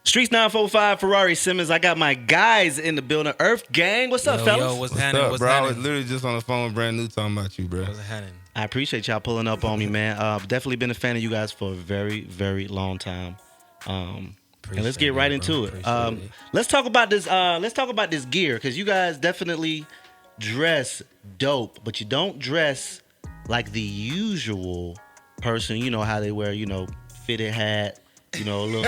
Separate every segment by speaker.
Speaker 1: Streetz 94.5, Ferrari Simmons. I got my guys in the building. Earthgang, what's up, fellas?
Speaker 2: Yo, what's happening?
Speaker 3: Bro? I was literally just on the phone with Brand New talking about you, bro.
Speaker 2: What's happening?
Speaker 1: I appreciate y'all pulling up on me, man. Definitely been a fan of you guys for a very, very long time. And let's get right into it. Let's talk about this. Let's talk about this gear, because you guys definitely dress dope, but you don't dress like the usual person. You know how they wear, fitted hat. A little,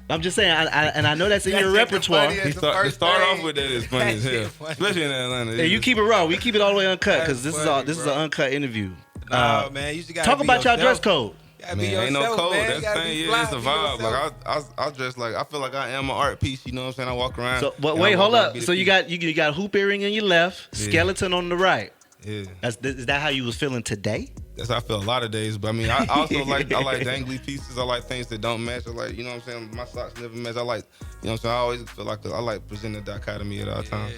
Speaker 1: I'm just saying, and I know that's in your repertoire.
Speaker 3: To start off with that is funny as hell, especially in Atlanta.
Speaker 1: Yeah, you keep it raw. We keep it all the way uncut, because this is an uncut interview.
Speaker 2: Nah, man, you just gotta
Speaker 1: talk about y'all dress code.
Speaker 3: Man, ain't no code. That's the thing. Yeah, it's a vibe. Like I dress like I feel like I am an art piece. You know what I'm saying? I walk around.
Speaker 1: So, but wait, hold up. So you got a hoop earring in your left, skeleton on the right.
Speaker 3: Yeah.
Speaker 1: Is that how you was feeling today?
Speaker 3: That's how I feel a lot of days. But I mean, I also like dangly pieces. I like things that don't match. I like, you know what I'm saying? My socks never match. I like, you know what I'm saying? I always feel like I like presenting the dichotomy at all times.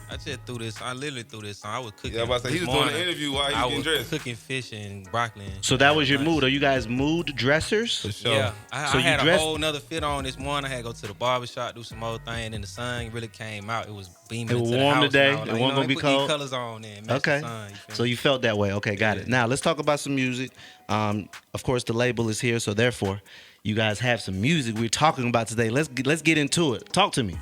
Speaker 2: I just threw this. I literally threw this on. I was cooking.
Speaker 3: Yeah, I was about to say, he was doing an interview while he was getting dressed.
Speaker 2: I was cooking fish and broccoli.
Speaker 1: So that was your mood. Are you guys mood dressers?
Speaker 3: For sure.
Speaker 2: Yeah. I had a whole nother fit on this morning. I had to go to the barbershop, do some old thing, and the sun really came out. It was beaming into the house.
Speaker 1: It was warm today.
Speaker 2: Like,
Speaker 1: it wasn't going to be cold.
Speaker 2: These colors on there.
Speaker 1: Okay.
Speaker 2: The sun,
Speaker 1: so you felt that way. Okay, got it. Now, let's talk about some music. Of course, the label is here, so therefore, you guys have some music we're talking about today. Let's get into it. Talk to me.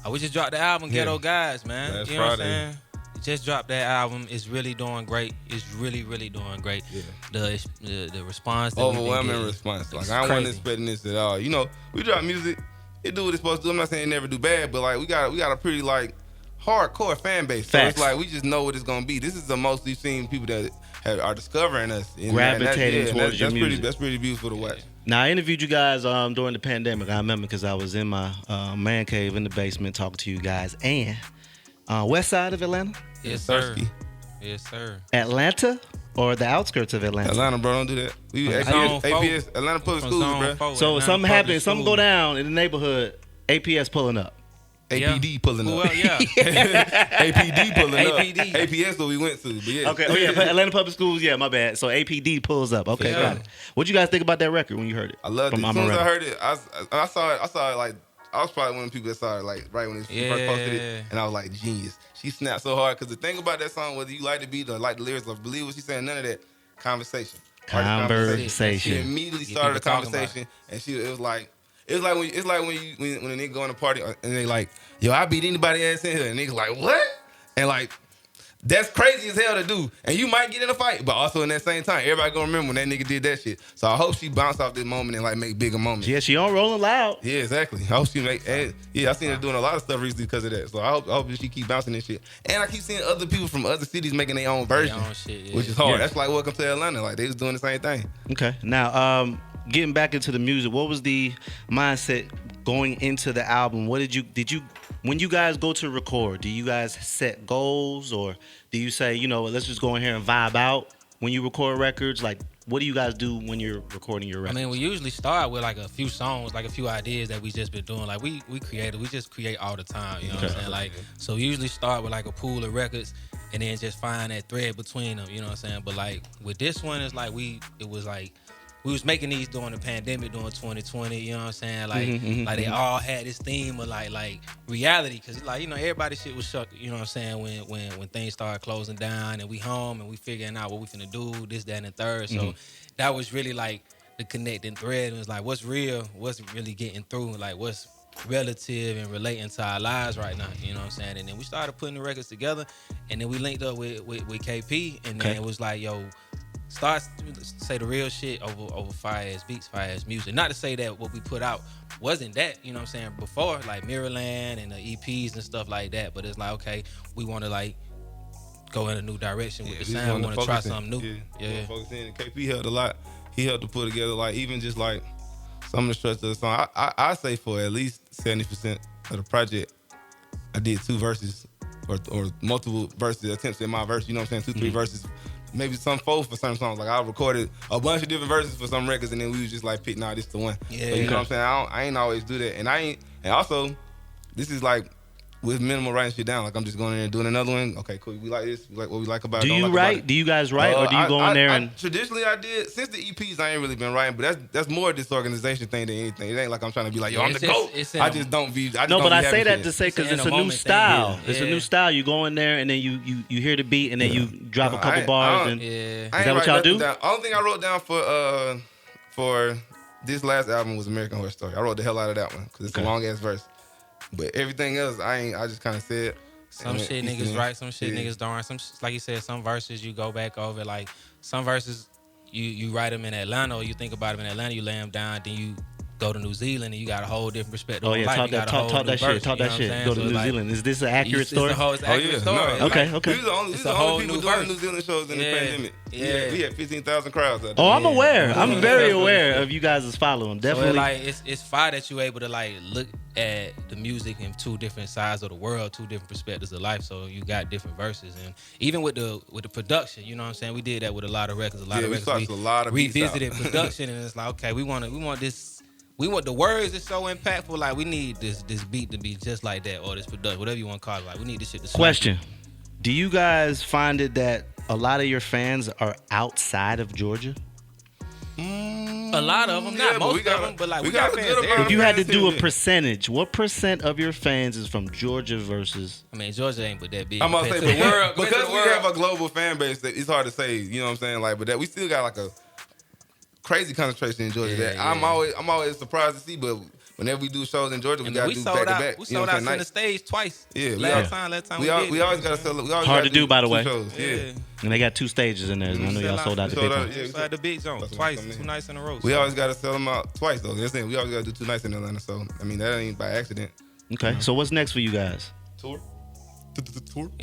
Speaker 2: We just dropped the album, Ghetto Guys, man.
Speaker 3: Last
Speaker 2: you know
Speaker 3: Friday.
Speaker 2: what I'm saying? Just dropped that album. It's really doing great. It's really, really doing great.
Speaker 3: Yeah.
Speaker 2: The response. That
Speaker 3: Overwhelming response. Like, I wasn't expecting this at all. You know, we drop music. It do what it's supposed to do. I'm not saying it never do bad, but like we got a pretty like hardcore fan base. So
Speaker 1: Facts.
Speaker 3: it's like we just know what it's gonna be. This is the most we've seen people that are discovering us,
Speaker 1: Gravitating towards your music.
Speaker 3: That's pretty beautiful to watch.
Speaker 1: Now, I interviewed you guys during the pandemic. I remember because I was in my man cave in the basement talking to you guys. And Westside of Atlanta?
Speaker 2: Yes, sir. Yes, sir.
Speaker 1: Atlanta or the outskirts of Atlanta?
Speaker 3: Atlanta, bro, don't do that. We APS, Atlanta Public Schools, bro.
Speaker 1: So something happened, something go down in the neighborhood, APS pulling up.
Speaker 3: APD pulling up.
Speaker 2: Well, yeah.
Speaker 3: APD pulling up.
Speaker 2: APD.
Speaker 3: APS what we went to, but yeah.
Speaker 1: Okay, Atlanta Public Schools, yeah, my bad. So APD pulls up. Okay, got it. What'd you guys think about that record when you heard it?
Speaker 3: I loved it. As soon as I heard it, I saw it like, I was probably one of the people that saw it like right when she first posted it, and I was like, genius. She snapped so hard, because the thing about that song, whether you like the beat or like the lyrics or believe what she's saying, none of that. Conversation. She immediately started a conversation, and it was like when a nigga go on a party and they like, yo, I beat anybody ass in here, and niggas like, what? And like, that's crazy as hell to do. And you might get in a fight, but also in that same time, everybody gonna remember when that nigga did that shit. So I hope she bounced off this moment and like make bigger moments.
Speaker 1: Yeah, she on Rolling Loud.
Speaker 3: Yeah, exactly. I hope she make. I seen her doing a lot of stuff recently because of that. So I hope she keep bouncing this shit. And I keep seeing other people from other cities making their own version, which is hard. Yeah. That's like Welcome to Atlanta. Like they was doing the same thing.
Speaker 1: Okay. Now, getting back into the music, what was the mindset going into the album? What did you when you guys go to record, do you guys set goals, or do you say, let's just go in here and vibe out when you record records? Like, what do you guys do when you're recording your records?
Speaker 2: I mean, we usually start with like a few songs, like a few ideas that we just been doing. Like we just create all the time, you know what I'm saying? Like, so we usually start with like a pool of records and then just find that thread between them, you know what I'm saying? But like with this one, it's like we was making these during the pandemic, during 2020, you know what I'm saying? Like, they all had this theme of like reality, because like, everybody shit was shook, you know what I'm saying? When things started closing down and we home and we figuring out what we finna do, this, that, and the third. So that was really like the connecting thread. It was like, what's real? What's really getting through? Like, what's relative and relating to our lives right now, you know what I'm saying? And then we started putting the records together, and then we linked up with KP, and then it was like, yo, start to say the real shit over fire ass beats, fire ass music. Not to say that what we put out wasn't that, you know what I'm saying, before, like Mirrorland and the EPs and stuff like that. But it's like, okay, we want to like go in a new direction with the sound. We want to try something new. Yeah.
Speaker 3: Focus in. KP helped a lot. He helped to put together like even just like some of the structure of the song. I say for at least 70% of the project, I did 2 verses or multiple verses attempts in my verse. You know what I'm saying? 2, 3 verses. Maybe some 4 for some songs. Like I recorded a bunch of different verses for some records, and then we was just like picking out this the one. Yeah, but you know what I'm saying? I ain't always do that, and also this is like with minimal writing shit down. Like I'm just going in there and doing another one. Okay, cool. We like this. We like what we like about it.
Speaker 1: Do
Speaker 3: don't
Speaker 1: you
Speaker 3: like
Speaker 1: write?
Speaker 3: about it.
Speaker 1: Do you guys write, or do you go in there and?
Speaker 3: Traditionally, I did. Since the EPs, I ain't really been writing, but that's more disorganization thing than anything. It ain't like I'm trying to be like, yo, I'm the GOAT. I just don't be.
Speaker 1: No, but I say that to say because it's a new style.
Speaker 2: Yeah.
Speaker 1: It's a new style. You go in there and then you hear the beat and then you drop a couple bars. And is that what y'all do?
Speaker 3: Only thing I wrote down for this last album was American Horror Story. I wrote the hell out of that one because it's a long ass verse. But everything else, I just kind of said.
Speaker 2: Some shit niggas write, some shit niggas don't write. Some, like you said, some verses you go back over. Like some verses you write them in Atlanta, or you think about them in Atlanta, you lay them down, then you go to New Zealand and you got a whole different perspective.
Speaker 1: Oh yeah, talk that shit. Talk that shit. Go to New Zealand. Is this an accurate story?
Speaker 2: It's an accurate story.
Speaker 1: Okay.
Speaker 3: We was the only people doing New Zealand shows in the pandemic.
Speaker 2: Yeah,
Speaker 3: we had 15,000 crowds out there.
Speaker 1: Oh, I'm aware. I'm very aware of you guys' following. Definitely.
Speaker 2: So like it's fire that you able to like look at the music in two different sides of the world, two different perspectives of life. So you got different verses, and even with the production, you know what I'm saying? We did that with a lot of records. A lot of records. We revisited production, and it's like, okay, we want this. We want the words that's so impactful. Like we need this beat to be just like that, or this production, whatever you want to call it. Like we need this shit to swing.
Speaker 1: Question: do you guys find it that a lot of your fans are outside of Georgia?
Speaker 2: A lot of them, not most of them, but like we got fans there.
Speaker 1: If you had to do a percentage, what % of your fans is from Georgia versus?
Speaker 2: I mean, Georgia ain't but that big.
Speaker 3: I'm about to say, but because we have a global fan base, it's hard to say. You know what I'm saying? Like, but that we still got like a crazy concentration in Georgia. That I'm always surprised to see, but whenever we do shows in Georgia, we gotta do back to back.
Speaker 2: We sold out on the stage twice.
Speaker 3: Yeah,
Speaker 2: last time we
Speaker 3: always gotta sell.
Speaker 1: Hard to do, by the way.
Speaker 3: Shows. Yeah.
Speaker 1: And they got 2 stages in there. And I know y'all sold out the big one.
Speaker 2: We sold out the big zone twice, 2 nights in a row.
Speaker 3: We always gotta sell them out twice though. That's it. We always gotta do 2 nights in Atlanta. So I mean that ain't by accident.
Speaker 1: Okay. So what's next for you guys?
Speaker 3: Tour.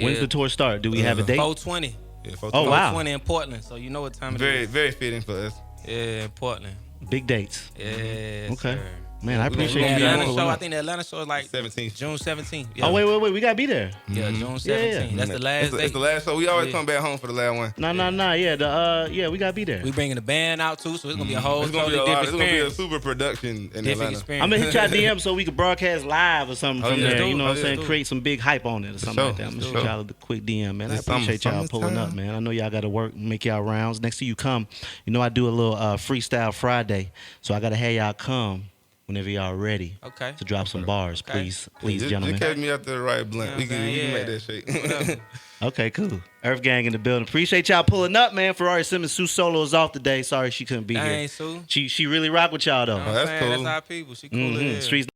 Speaker 1: When's the tour start? Do we have a date?
Speaker 2: 420.
Speaker 3: Yeah, 420.
Speaker 1: Oh wow.
Speaker 2: 420 in Portland. So you know what time it is.
Speaker 3: Very fitting for us.
Speaker 2: Yeah, in Portland.
Speaker 1: Big dates.
Speaker 2: Yeah.
Speaker 1: Okay.
Speaker 2: Sir.
Speaker 1: Man, I appreciate you
Speaker 2: Atlanta
Speaker 1: guys.
Speaker 2: show. I think the Atlanta show is like
Speaker 3: 17th.
Speaker 2: June 17th. Yeah.
Speaker 1: Oh wait, we gotta be there.
Speaker 2: Yeah, June 17th.
Speaker 1: Yeah.
Speaker 2: That's the last day.
Speaker 3: It's the last show. We always come back home for the last one.
Speaker 1: No. Yeah, we gotta be there.
Speaker 2: We bringing the band out too, so it's gonna be a whole
Speaker 3: It's gonna
Speaker 2: totally
Speaker 3: be
Speaker 2: different
Speaker 3: It's gonna be a
Speaker 2: experience.
Speaker 3: super production in
Speaker 2: Different
Speaker 3: Atlanta.
Speaker 2: experience.
Speaker 1: I'm gonna hit y'all DM so we can broadcast live or something from
Speaker 3: yeah.
Speaker 1: there. You know what I'm
Speaker 3: Oh,
Speaker 1: saying?
Speaker 3: yeah.
Speaker 1: Create some big hype on it or something like that. I'm gonna shoot y'all a quick DM, man. I appreciate y'all pulling up, man. I know y'all gotta work, make y'all rounds. Next time you come, you know I do a little freestyle Friday, so I gotta have y'all come whenever y'all ready.
Speaker 2: Okay.
Speaker 1: To drop some bars, please, gentlemen.
Speaker 3: Just catch me after the right blunt. We can make that shake.
Speaker 1: Okay, cool. Earthgang in the building. Appreciate y'all pulling up, man. Ferrari Simmons, Sue Solo is off today. Sorry she couldn't be here.
Speaker 2: Dang, Sue.
Speaker 1: She really rock with y'all though.
Speaker 2: You know what I'm saying?
Speaker 3: cool.
Speaker 2: That's our people. She cool as hell.
Speaker 1: Streetz